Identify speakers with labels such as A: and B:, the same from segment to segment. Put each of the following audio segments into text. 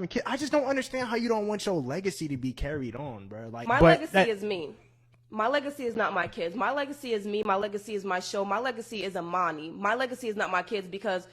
A: having kids. I just don't understand how you don't want your legacy to be carried on, bro. Like
B: my legacy is me. My legacy is not my kids. My legacy is me. My legacy is my show. My legacy is Amani. My legacy is not my kids, because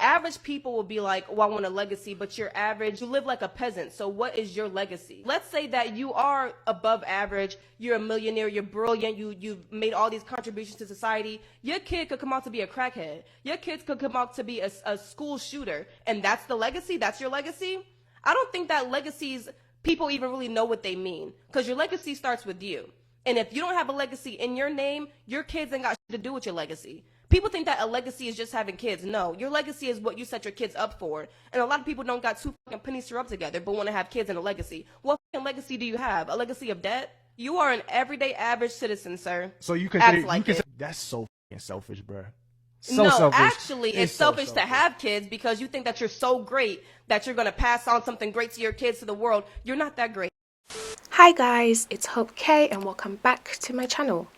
B: average people will be like, oh, I want a legacy, but you're average. You live like a peasant. So what is your legacy? Let's say that you are above average. You're a millionaire. You're brilliant. You've made all these contributions to society. Your kid could come out to be a crackhead. Your kids could come out to be a school shooter. And that's the legacy? That's your legacy? I don't think that legacies, people even really know what they mean, because your legacy starts with you. And if you don't have a legacy in your name, your kids ain't got shit to do with your legacy. People think that a legacy is just having kids. No, your legacy is what you set your kids up for. And a lot of people don't got two fucking pennies to rub together, but want to have kids and a legacy. What fucking legacy do you have? A legacy of debt? You are an everyday average citizen, sir.
A: So you consider, that's so fucking selfish, bro. So
B: no,
A: selfish.
B: Actually, it's selfish to have kids, because you think that you're so great that you're going to pass on something great to your kids, to the world. You're not that great.
C: Hi guys, it's Hope K and welcome back to my channel.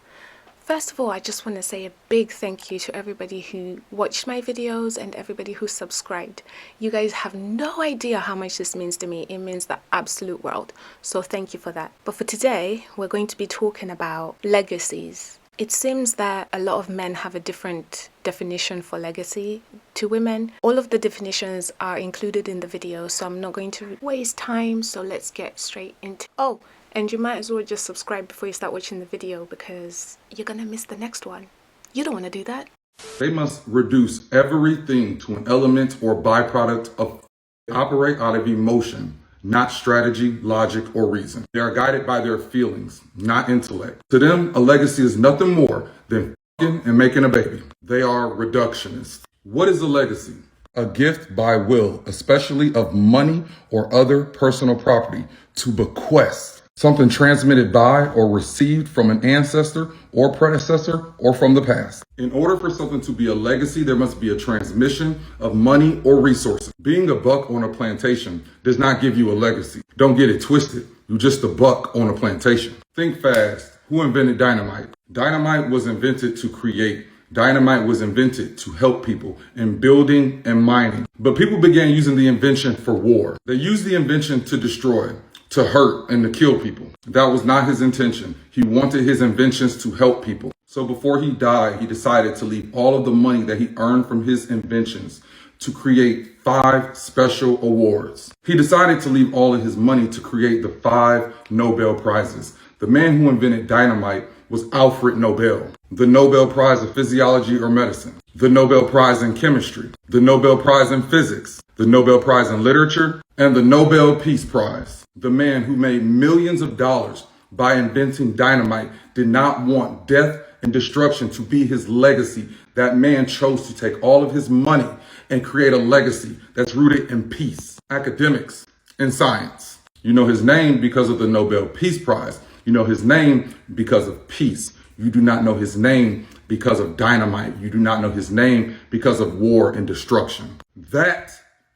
C: First of all, I just want to say a big thank you to everybody who watched my videos and everybody who subscribed. You guys have no idea how much this means to me. It means the absolute world. So thank you for that. But for today, we're going to be talking about legacies. It seems that a lot of men have a different definition for legacy to women. All of the definitions are included in the video, so I'm not going to waste time. So let's get straight into it. Oh, and you might as well just subscribe before you start watching the video, because you're gonna miss the next one. You don't want to do that.
D: They must reduce everything to an element or byproduct of operate out of emotion, not strategy, logic, or reason. They are guided by their feelings, not intellect. To them, a legacy is nothing more than fucking and making a baby. They are reductionists. What is a legacy? A gift by will, especially of money or other personal property, to bequest. Something transmitted by or received from an ancestor or predecessor or from the past. In order for something to be a legacy, there must be a transmission of money or resources. Being a buck on a plantation does not give you a legacy. Don't get it twisted. You're just a buck on a plantation. Think fast. Who invented dynamite? Dynamite was invented to create. Dynamite was invented to help people in building and mining. But people began using the invention for war. They used the invention to destroy, to hurt, and to kill people. That was not his intention. He wanted his inventions to help people. So before he died, he decided to leave all of the money that he earned from his inventions to create 5 special awards. He decided to leave all of his money to create the 5 Nobel Prizes. The man who invented dynamite was Alfred Nobel. The Nobel Prize of Physiology or Medicine, the Nobel Prize in Chemistry, the Nobel Prize in Physics, the Nobel Prize in Literature, and the Nobel Peace Prize. The man who made millions of dollars by inventing dynamite did not want death and destruction to be his legacy. That man chose to take all of his money and create a legacy that's rooted in peace, academics, and science. You know his name because of the Nobel Peace Prize. You know his name because of peace. You do not know his name because of dynamite. You do not know his name because of war and destruction. That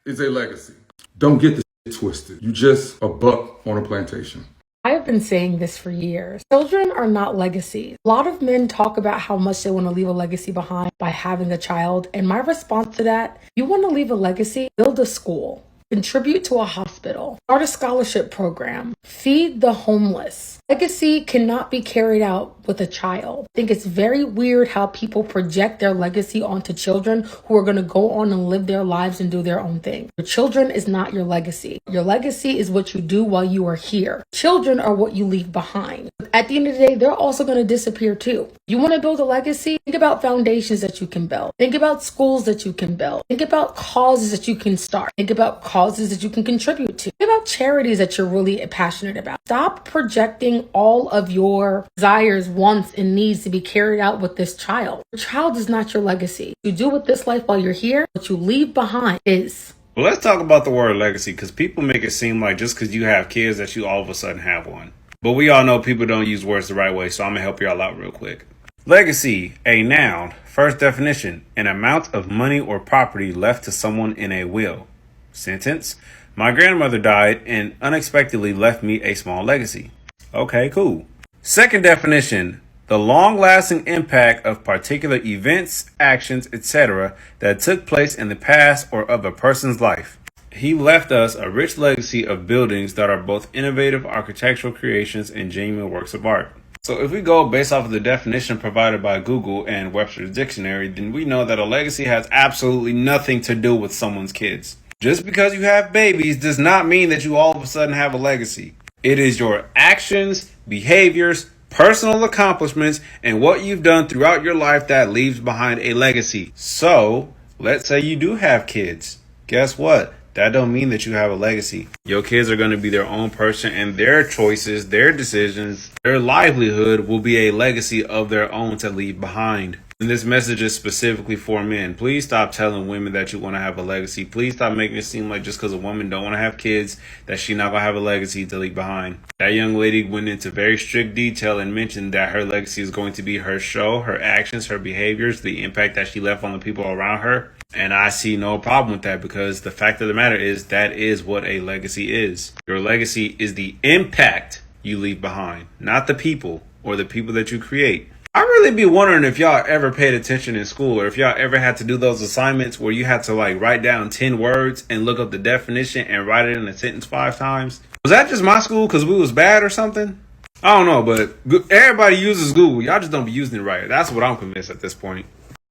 D: is a legacy. Don't get this twisted. You just a buck on a plantation.
E: I have been saying this for years. Children are not legacies. A lot of men talk about how much they want to leave a legacy behind by having a child. And my response to that, you want to leave a legacy, build a school, contribute to a hospital, start a scholarship program, feed the homeless. Legacy cannot be carried out with a child. I think it's very weird how people project their legacy onto children who are going to go on and live their lives and do their own thing. Your children is not your legacy. Your legacy is what you do while you are here. Children are what you leave behind. At the end of the day, they're also going to disappear too. You want to build a legacy? Think about foundations that you can build. Think about schools that you can build. Think about causes that you can start. Think about causes that you can contribute to. Think about charities that you're really passionate about. Stop projecting all of your desires, wants, and needs to be carried out with this child. Your child is not your legacy. You do with this life while you're here, what you leave behind is.
F: Well, let's talk about the word legacy, because people make it seem like just because you have kids that you all of a sudden have one. But we all know people don't use words the right way, so I'm going to help you all out real quick. Legacy, a noun. First definition, an amount of money or property left to someone in a will. Sentence, my grandmother died and unexpectedly left me a small legacy. Okay, cool. Second definition, the long-lasting impact of particular events, actions, etc. that took place in the past or of a person's life. He left us a rich legacy of buildings that are both innovative architectural creations and genuine works of art. So if we go based off of the definition provided by Google and Webster's Dictionary, then we know that a legacy has absolutely nothing to do with someone's kids. Just because you have babies does not mean that you all of a sudden have a legacy. It is your actions, behaviors, personal accomplishments, and what you've done throughout your life that leaves behind a legacy. So, let's say you do have kids. Guess what? That don't mean that you have a legacy. Your kids are going to be their own person, and their choices, their decisions, their livelihood will be a legacy of their own to leave behind. And this message is specifically for men. Please stop telling women that you want to have a legacy. Please stop making it seem like just because a woman don't want to have kids, that she not going to have a legacy to leave behind. That young lady went into very strict detail and mentioned that her legacy is going to be her show, her actions, her behaviors, the impact that she left on the people around her. And I see no problem with that, because the fact of the matter is that is what a legacy is. Your legacy is the impact you leave behind, not the people or the people that you create. I really be wondering if y'all ever paid attention in school, or if y'all ever had to do those assignments where you had to like write down 10 words and look up the definition and write it in a sentence 5 times. Was that just my school because we was bad or something? I don't know, but everybody uses Google. Y'all just don't be using it right. That's what I'm convinced at this point.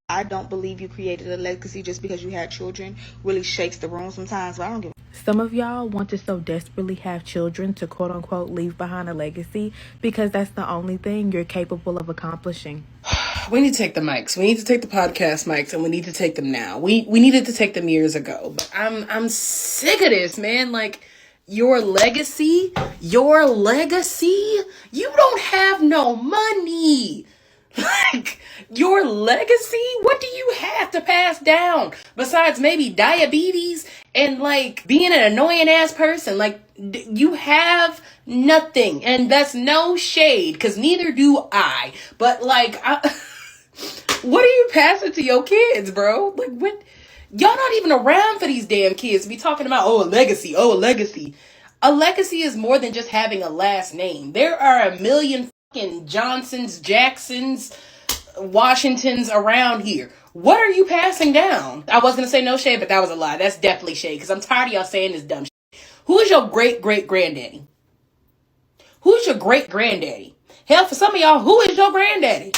G: I don't believe you created a legacy just because you had children. Really shakes the room sometimes, but I don't give a
H: Some of y'all want to so desperately have children to quote unquote leave behind a legacy because that's the only thing you're capable of accomplishing.
I: We need to take the mics. We need to take the podcast mics, and we need to take them now. We needed to take them years ago, but I'm sick of this, man. Like, your legacy, you don't have no money. Like, your legacy, what do you have to pass down besides maybe diabetes and like being an annoying ass person? Like, you have nothing, and that's no shade, because neither do I. But like, what are you passing to your kids, bro? Like, what? Y'all not even around for these damn kids to be talking about, oh, a legacy, oh, a legacy. A legacy is more than just having a last name. There are a million fucking Johnsons, Jacksons, Washingtons around here. What are you passing down? I was gonna say no shade, but that was a lie. That's definitely shade, because I'm tired of y'all saying this dumb shit. Who is your great-great-granddaddy? Who's your great-granddaddy? Hell, for some of y'all, who is your granddaddy?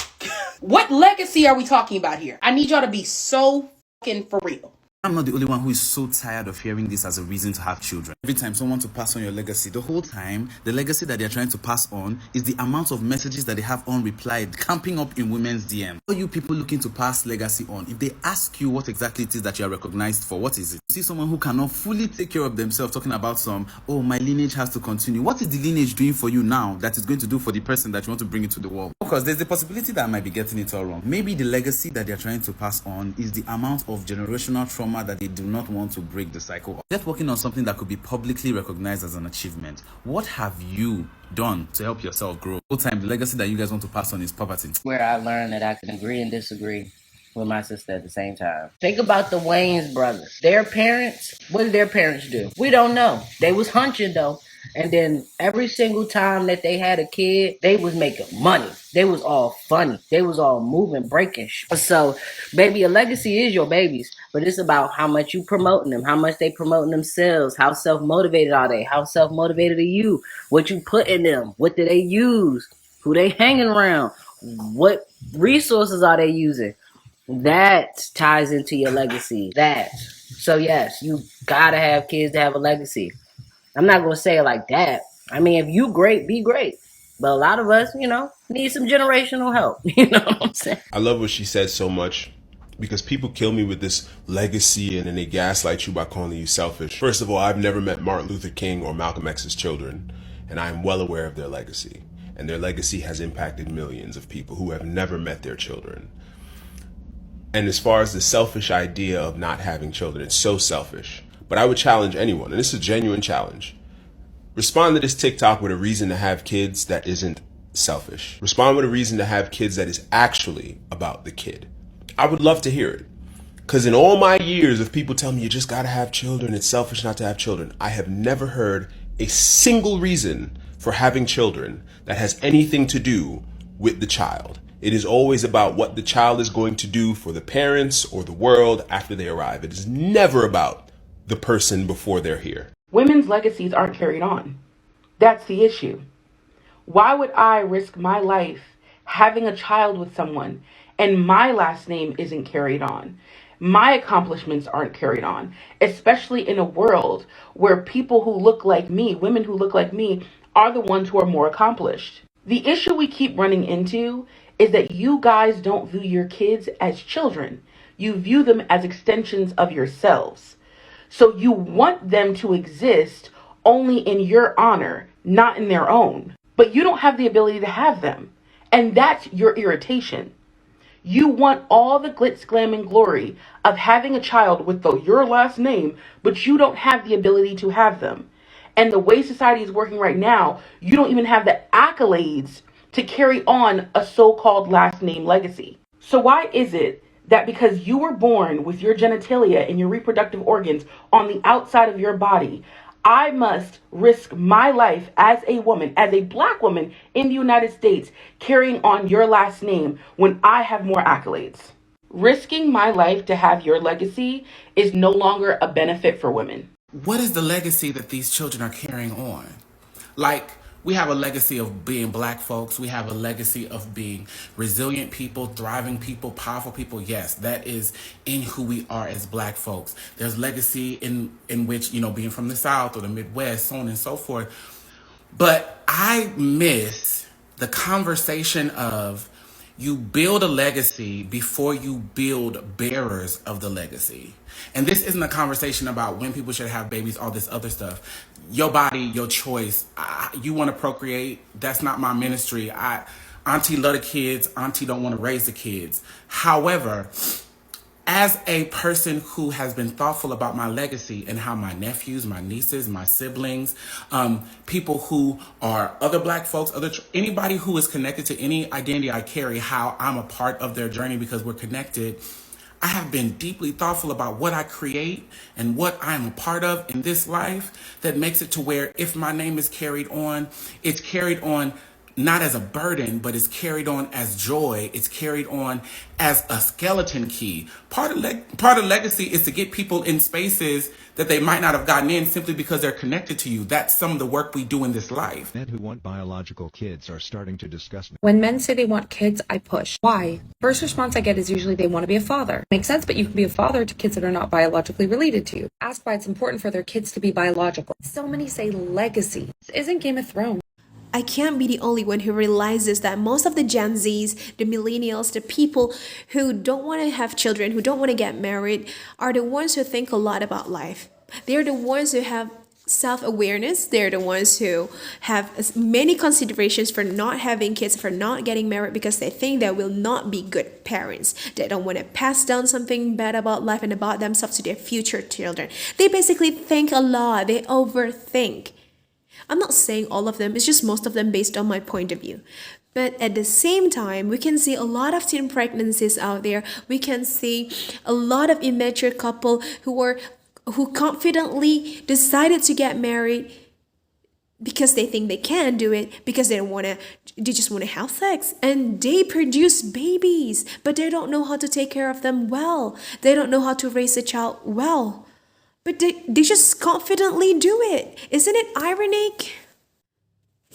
I: What legacy are we talking about here? I need y'all to be so fucking for real.
J: I'm not the only one who is so tired of hearing this as a reason to have children. Every time someone to pass on your legacy, the whole time, the legacy that they're trying to pass on is the amount of messages that they have unreplied, camping up in women's DM. All you people looking to pass legacy on, if they ask you what exactly it is that you are recognized for, what is it? You see someone who cannot fully take care of themselves talking about oh, my lineage has to continue. What is the lineage doing for you now that is going to do for the person that you want to bring into the world? Because there's the possibility that I might be getting it all wrong. Maybe the legacy that they're trying to pass on is the amount of generational trauma that they do not want to break the cycle. They're working on something that could be publicly recognized as an achievement. What have you done to help yourself grow? All time, the legacy that you guys want to pass on is poverty.
K: Where I learned that I can agree and disagree with my sister at the same time. Think about the Wayans brothers. Their parents, what did their parents do? We don't know. They was hunching though. And then every single time that they had a kid, they was making money. They was all funny. They was all moving, breaking. So, baby, a legacy is your babies. But it's about how much you promoting them, how much they promoting themselves, how self-motivated are they, how self-motivated are you, what you put in them, what do they use, who they hanging around, what resources are they using. That ties into your legacy. That. So, yes, you gotta have kids to have a legacy. I'm not going to say it like that. I mean, if you great, be great. But a lot of us, need some generational help. You know what I'm saying?
L: I love what she said so much, because people kill me with this legacy and then they gaslight you by calling you selfish. First of all, I've never met Martin Luther King or Malcolm X's children, and I am well aware of their legacy. And their legacy has impacted millions of people who have never met their children. And as far as the selfish idea of not having children, it's so selfish. But I would challenge anyone, and this is a genuine challenge. Respond to this TikTok with a reason to have kids that isn't selfish. Respond with a reason to have kids that is actually about the kid. I would love to hear it. Because in all my years of people telling me you just got to have children, it's selfish not to have children, I have never heard a single reason for having children that has anything to do with the child. It is always about what the child is going to do for the parents or the world after they arrive. It is never about the person before they're here.
I: Women's legacies aren't carried on. That's the issue. Why would I risk my life having a child with someone and my last name isn't carried on? My accomplishments aren't carried on, especially in a world where people who look like me, women who look like me, are the ones who are more accomplished. The issue we keep running into is that you guys don't view your kids as children. You view them as extensions of yourselves. So you want them to exist only in your honor, not in their own. But you don't have the ability to have them. And that's your irritation. You want all the glitz, glam, and glory of having a child with your last name, but you don't have the ability to have them. And the way society is working right now, you don't even have the accolades to carry on a so-called last name legacy. So why is it that because you were born with your genitalia and your reproductive organs on the outside of your body, I must risk my life as a woman, as a black woman in the United States, carrying on your last name when I have more accolades? Risking my life to have your legacy is no longer a benefit for women.
M: What is the legacy that these children are carrying on? Like, we have a legacy of being black folks. We have a legacy of being resilient people, thriving people, powerful people. Yes, that is in who we are as black folks. There's legacy in which, being from the South or the Midwest, so on and so forth. But I miss the conversation of you build a legacy before you build bearers of the legacy. And this isn't a conversation about when people should have babies, all this other stuff. Your body, your choice. You want to procreate. That's not my ministry. Auntie love the kids. Auntie don't want to raise the kids. However, as a person who has been thoughtful about my legacy and how my nephews, my nieces, my siblings, people who are other black folks, anybody who is connected to any identity I carry, how I'm a part of their journey because we're connected, I have been deeply thoughtful about what I create and what I'm a part of in this life that makes it to where if my name is carried on, it's carried on not as a burden, but it's carried on as joy. It's carried on as a skeleton key. Part of legacy is to get people in spaces that they might not have gotten in simply because they're connected to you. That's some of the work we do in this life.
N: Men who want biological kids are starting to discuss me.
O: When men say they want kids, I push. Why? First response I get is usually they want to be a father. Makes sense, but you can be a father to kids that are not biologically related to you. Ask why it's important for their kids to be biological. So many say legacy. This isn't Game of Thrones.
P: I can't be the only one who realizes that most of the Gen Zs, the millennials, the people who don't want to have children, who don't want to get married, are the ones who think a lot about life. They're the ones who have self-awareness. They're the ones who have many considerations for not having kids, for not getting married, because they think they will not be good parents. They don't want to pass down something bad about life and about themselves to their future children. They basically think a lot. They overthink. I'm not saying all of them, it's just most of them based on my point of view. But at the same time, we can see a lot of teen pregnancies out there. We can see a lot of immature couple who confidently decided to get married because they think they can do it, because they just want to have sex, and they produce babies, but they don't know how to take care of them well. They don't know how to raise a child well. But they just confidently do it. Isn't it ironic?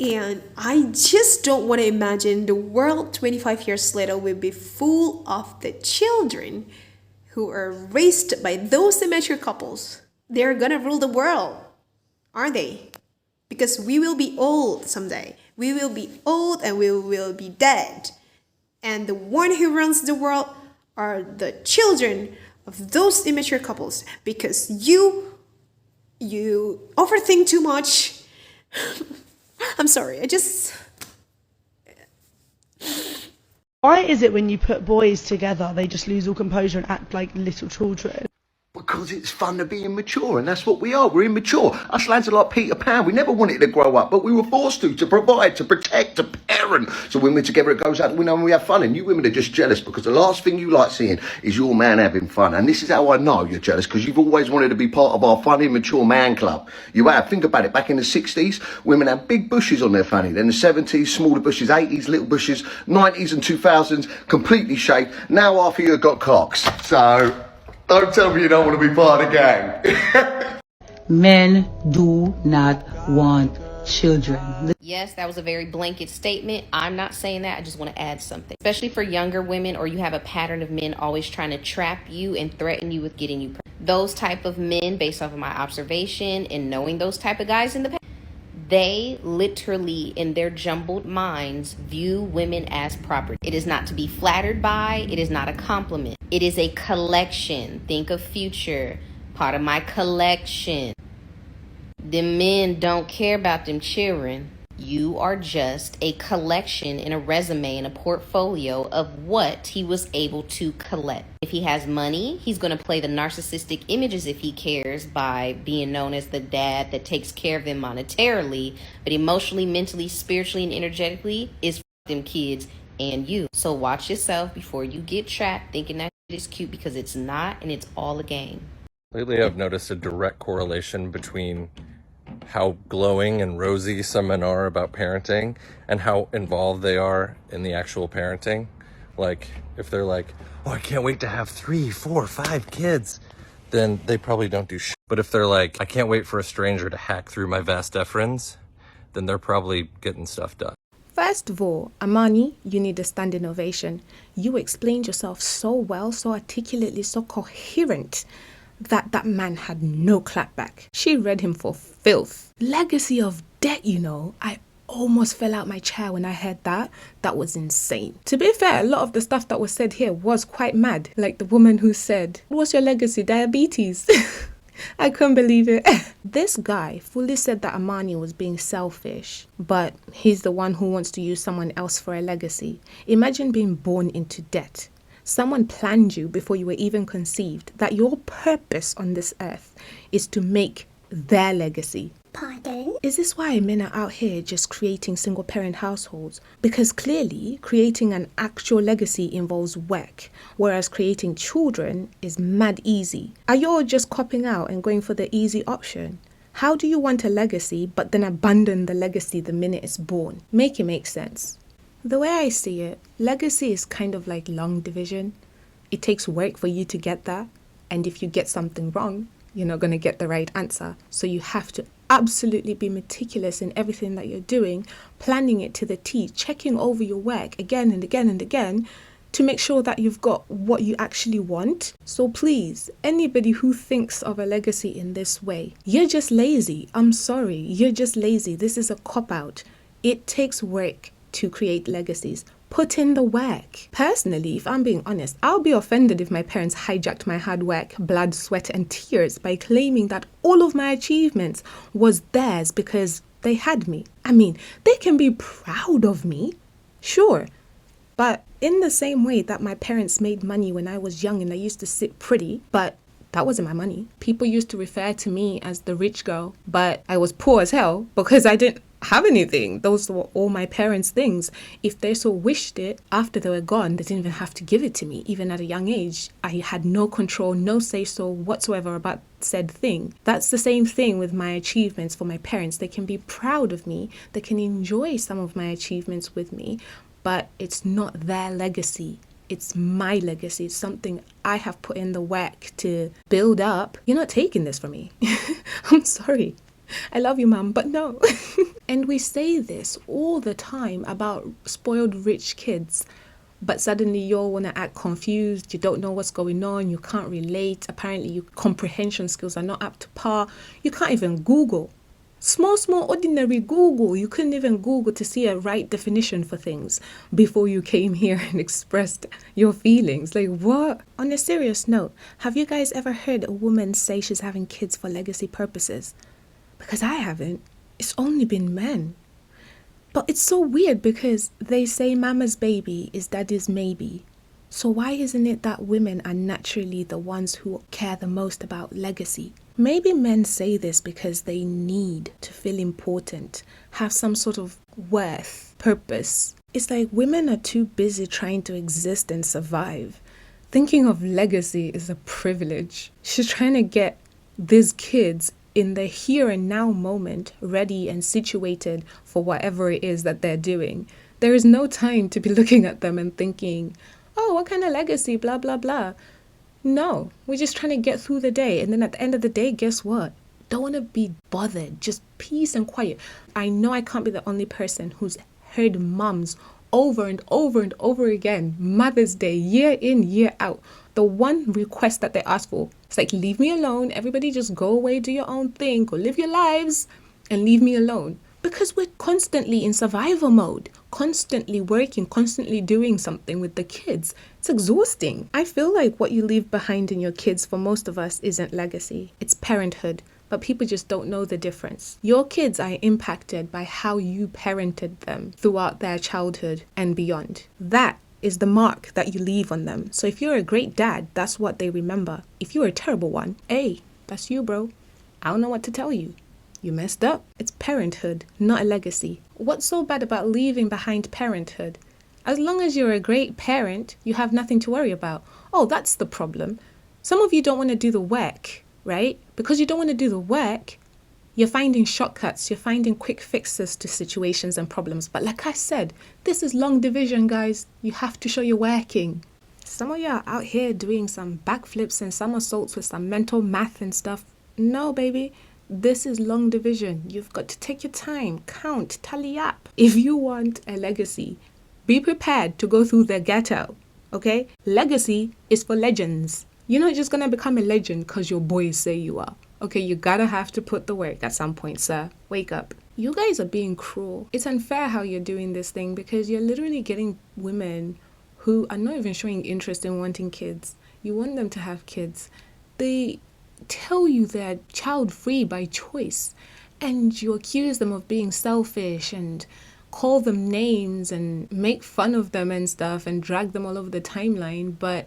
P: And I just don't want to imagine the world 25 years later will be full of the children who are raised by those immature couples. They're gonna rule the world, aren't they? Because we will be old someday. We will be old and we will be dead. And the one who runs the world are the children of those immature couples, because you overthink too much. I'm sorry,
Q: Why is it when you put boys together, they just lose all composure and act like little children?
R: Because it's fun to be immature, and that's what we are. We're immature. Us lads are like Peter Pan. We never wanted to grow up, but we were forced to provide, to protect, to parent. So when we're together, it goes out the window and we have fun. And you women are just jealous because the last thing you like seeing is your man having fun. And this is how I know you're jealous, because you've always wanted to be part of our fun, immature man club. You have. Think about it. Back in the 60s, women had big bushes on their fanny. Then the 70s, smaller bushes, 80s, little bushes, 90s and 2000s, completely shaved. Now half of you have got cocks. So Don't tell me you don't want to be part of the gang.
S: Men do not want children.
T: Yes, that was a very blanket statement. I'm not saying that. I just want to add something. Especially for younger women, or you have a pattern of men always trying to trap you and threaten you with getting you pregnant. Those type of men, based off of my observation and knowing those type of guys in the past, they literally, in their jumbled minds, view women as property. It is not to be flattered by. It is not a compliment. It is a collection. Think of Future, part of my collection. The men don't care about them children. You are just a collection and a resume and a portfolio of what he was able to collect. If he has money, he's going to play the narcissistic images if he cares by being known as the dad that takes care of them monetarily, but emotionally, mentally, spiritually, and energetically is them kids and you. So watch yourself before you get trapped thinking that shit is cute, because it's not, and it's all a game.
U: Lately, I've noticed a direct correlation between how glowing and rosy some men are about parenting and how involved they are in the actual parenting. Like, if they're like, oh, I can't wait to have 3, 4, 5 kids, then they probably don't do shit. But if they're like, I can't wait for a stranger to hack through my vas deferens, then they're probably getting stuff done.
C: First of all, Amani, you need a standing ovation. You explained yourself so well, so articulately, so coherent, that man had no clapback. She read him for filth. Legacy of debt, you know. I almost fell out my chair when I heard that. That was insane. To be fair, a lot of the stuff that was said here was quite mad. Like the woman who said, what's your legacy? Diabetes. I couldn't believe it. This guy fully said that Amani was being selfish, but he's the one who wants to use someone else for a legacy. Imagine being born into debt. Someone planned you before you were even conceived, that your purpose on this earth is to make their legacy. Pardon? Is this why men are out here just creating single parent households? Because clearly creating an actual legacy involves work, whereas creating children is mad easy. Are you all just copping out and going for the easy option? How do you want a legacy but then abandon the legacy the minute it's born? Make it make sense. The way I see it, legacy is kind of like long division. It takes work for you to get that, and if you get something wrong, you're not going to get the right answer. So you have to absolutely be meticulous in everything that you're doing, planning it to the T, checking over your work again and again and again to make sure that you've got what you actually want. So please, anybody who thinks of a legacy in this way, you're just lazy. I'm sorry, you're just lazy. This is a cop-out. It takes work to create legacies. Put in the work. Personally, if I'm being honest, I'll be offended if my parents hijacked my hard work, blood, sweat and tears by claiming that all of my achievements was theirs because they had me. I mean, they can be proud of me, sure, but in the same way that my parents made money when I was young and I used to sit pretty, but that wasn't my money. People used to refer to me as the rich girl, but I was poor as hell because I didn't have anything. Those were all my parents' things. If they so wished it, after they were gone, they didn't even have to give it to me. Even at a young age, I had no control, no say-so whatsoever about said thing. That's the same thing with my achievements for my parents. They can be proud of me. They can enjoy some of my achievements with me, but it's not their legacy. It's my legacy. It's something I have put in the work to build up. You're not taking this from me. I'm sorry. I love you, Mum, but no. And we say this all the time about spoiled rich kids, but suddenly you all want to act confused. You don't know what's going on. You can't relate. Apparently your comprehension skills are not up to par. You can't even Google. Small, ordinary Google. You couldn't even Google to see a right definition for things before you came here and expressed your feelings. Like, what? On a serious note, have you guys ever heard a woman say she's having kids for legacy purposes? Because I haven't. It's only been men. But it's so weird because they say mama's baby is daddy's maybe. So why isn't it that women are naturally the ones who care the most about legacy? Maybe men say this because they need to feel important, have some sort of worth, purpose. It's like women are too busy trying to exist and survive. Thinking of legacy is a privilege. She's trying to get these kids in the here and now moment ready and situated for whatever it is that they're doing. There is no time to be looking at them and thinking, oh, what kind of legacy, blah, blah, blah. No, we're just trying to get through the day. And then at the end of the day, guess what? Don't want to be bothered. Just peace and quiet. I know I can't be the only person who's heard mums over and over and over again, Mother's Day, year in, year out. The one request that they ask for, it's like, leave me alone. Everybody just go away, do your own thing, go live your lives and leave me alone. Because we're constantly in survival mode, constantly working, constantly doing something with the kids. It's exhausting. I feel like what you leave behind in your kids for most of us isn't legacy. It's parenthood. But people just don't know the difference. Your kids are impacted by how you parented them throughout their childhood and beyond. That is the mark that you leave on them. So if you're a great dad, that's what they remember. If you're a terrible one, hey, that's you, bro. I don't know what to tell you. You messed up. It's parenthood, not a legacy. What's so bad about leaving behind parenthood? As long as you're a great parent, you have nothing to worry about. Oh, that's the problem. Some of you don't want to do the work, right? Because you don't want to do the work, you're finding shortcuts, you're finding quick fixes to situations and problems. But like I said, this is long division, guys. You have to show you're working. Some of you are out here doing some backflips and somersaults with some mental math and stuff. No, baby. This is long division. You've got to take your time, count, tally up. If you want a legacy, be prepared to go through the ghetto, okay? Legacy is for legends. You're not just gonna become a legend because your boys say you are. Okay, you gotta have to put the work at some point, sir. Wake up. You guys are being cruel. It's unfair how you're doing this thing because you're literally getting women who are not even showing interest in wanting kids. You want them to have kids. They tell you they're child-free by choice, and you accuse them of being selfish and call them names and make fun of them and stuff and drag them all over the timeline, but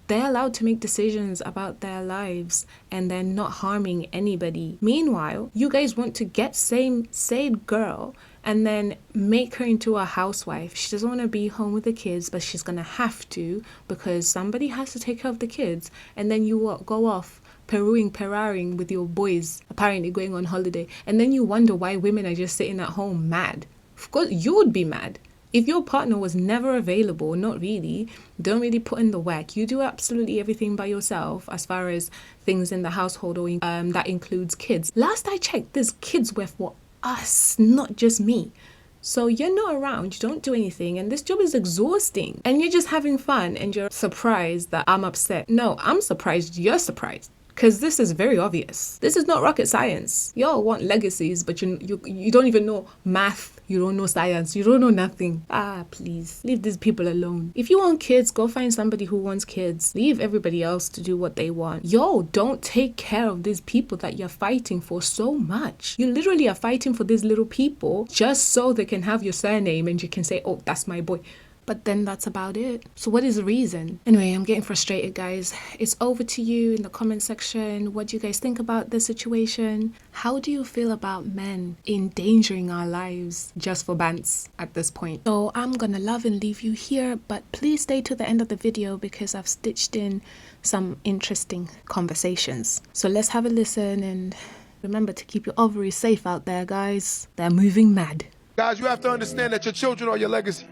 C: they're allowed to make decisions about their lives and they're not harming anybody. Meanwhile, you guys want to get said girl and then make her into a housewife. She doesn't want to be home with the kids, but she's gonna have to because somebody has to take care of the kids, and then you go off Peruing with your boys, apparently going on holiday, and then you wonder why women are just sitting at home mad. Of course, you would be mad. If your partner was never available, not really, don't really put in the work, you do absolutely everything by yourself as far as things in the household, or that includes kids. Last I checked, there's kids were for us, not just me. So you're not around, you don't do anything, and this job is exhausting. And you're just having fun and you're surprised that I'm upset. No, I'm surprised you're surprised. Because this is very obvious. This is not rocket science. Y'all want legacies, but you don't even know math. You don't know science. You don't know nothing. Please. Leave these people alone. If you want kids, go find somebody who wants kids. Leave everybody else to do what they want. Yo, don't take care of these people that you're fighting for so much. You literally are fighting for these little people just so they can have your surname and you can say, oh, that's my boy. But then that's about it. So what is the reason? Anyway, I'm getting frustrated, guys. It's over to you in the comment section. What do you guys think about the situation? How do you feel about men endangering our lives just for bants at this point? So I'm gonna love and leave you here, but please stay to the end of the video because I've stitched in some interesting conversations. So let's have a listen, and remember to keep your ovaries safe out there, guys. They're moving mad.
A: Guys, you have to understand that your children are your legacy.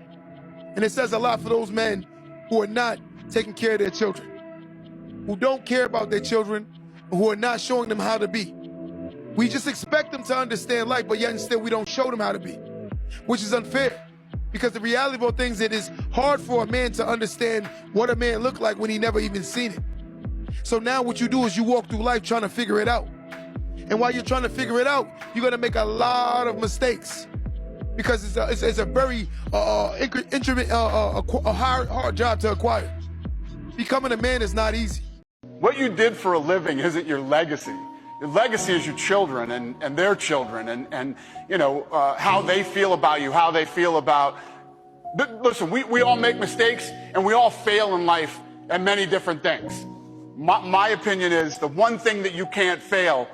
A: And it says a lot for those men who are not taking care of their children, who don't care about their children, who are not showing them how to be. We just expect them to understand life, but yet and still we don't show them how to be, which is unfair. Because the reality of things, it is hard for a man to understand what a man looked like when he never even seen it. So now what you do is you walk through life trying to figure it out. And while you're trying to figure it out, you're gonna make a lot of mistakes. Because it's a very intimate, hard job to acquire. Becoming a man is not easy.
V: What you did for a living isn't your legacy. Your legacy is your children and their children and you know, how they feel about you, how they feel about... Listen, we all make mistakes and we all fail in life at many different things. My opinion is the one thing that you can't fail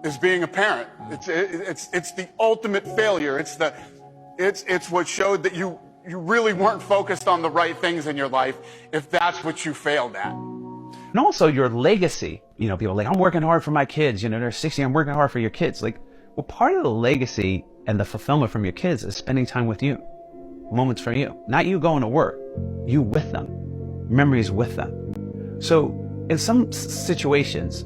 V: is being a parent. It's the ultimate failure. It's what showed that you really weren't focused on the right things in your life if that's what you failed at.
W: And also your legacy. You know, people are like, I'm working hard for my kids. You know, they're 60, I'm working hard for your kids. Like, well, part of the legacy and the fulfillment from your kids is spending time with you. Moments for you. Not you going to work. You with them. Memories with them. So in some situations,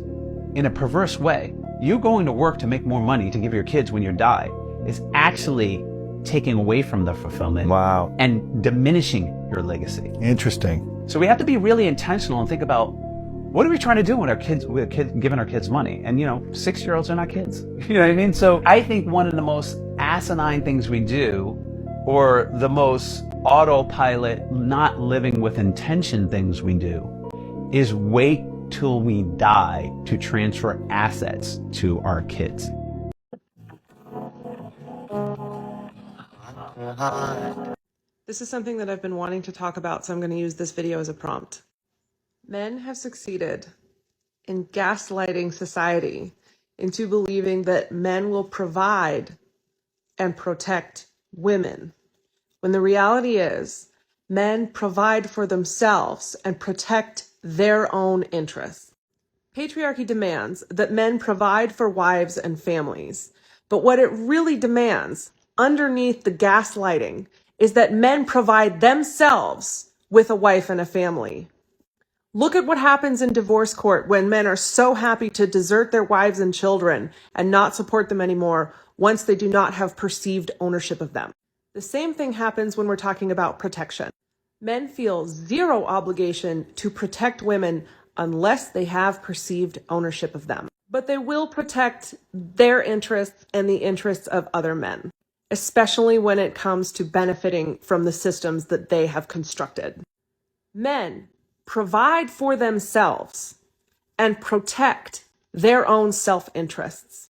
W: in a perverse way, you going to work to make more money to give your kids when you die is actually taking away from the fulfillment. Wow. And diminishing your legacy. Interesting. So we have to be really intentional and think about, what are we trying to do with our kids, giving our kids money? And 6-year-olds are not kids. You know what I mean? So I think one of the most asinine things we do, or the most autopilot, not living with intention things we do, is wait till we die to transfer assets to our kids.
B: This is something that I've been wanting to talk about, so I'm going to use this video as a prompt. Men have succeeded in gaslighting society into believing that men will provide and protect women, when the reality is men provide for themselves and protect their own interests. Patriarchy demands that men provide for wives and families, but what it really demands, underneath the gaslighting, is that men provide themselves with a wife and a family. Look at what happens in divorce court when men are so happy to desert their wives and children and not support them anymore once they do not have perceived ownership of them. The same thing happens when we're talking about protection. Men feel zero obligation to protect women unless they have perceived ownership of them. But they will protect their interests and the interests of other men, especially when it comes to benefiting from the systems that they have constructed. Men provide for themselves and protect their own self-interests.